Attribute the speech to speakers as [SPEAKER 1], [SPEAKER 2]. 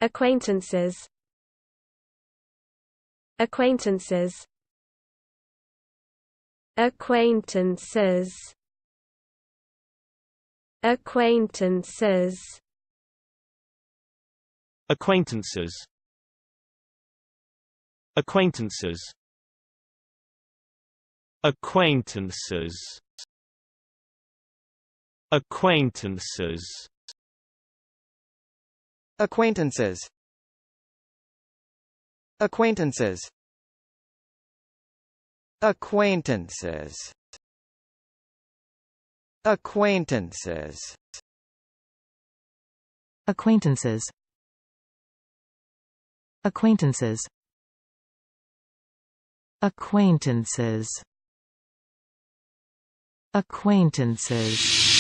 [SPEAKER 1] Acquaintances. Acquaintances. Acquaintances. Acquaintances.
[SPEAKER 2] Acquaintances. Acquaintances. Acquaintances. Acquaintances.
[SPEAKER 3] Acquaintances. Acquaintances. Acquaintances. Acquaintances.
[SPEAKER 4] Acquaintances. Acquaintances. Acquaintances. Acquaintances.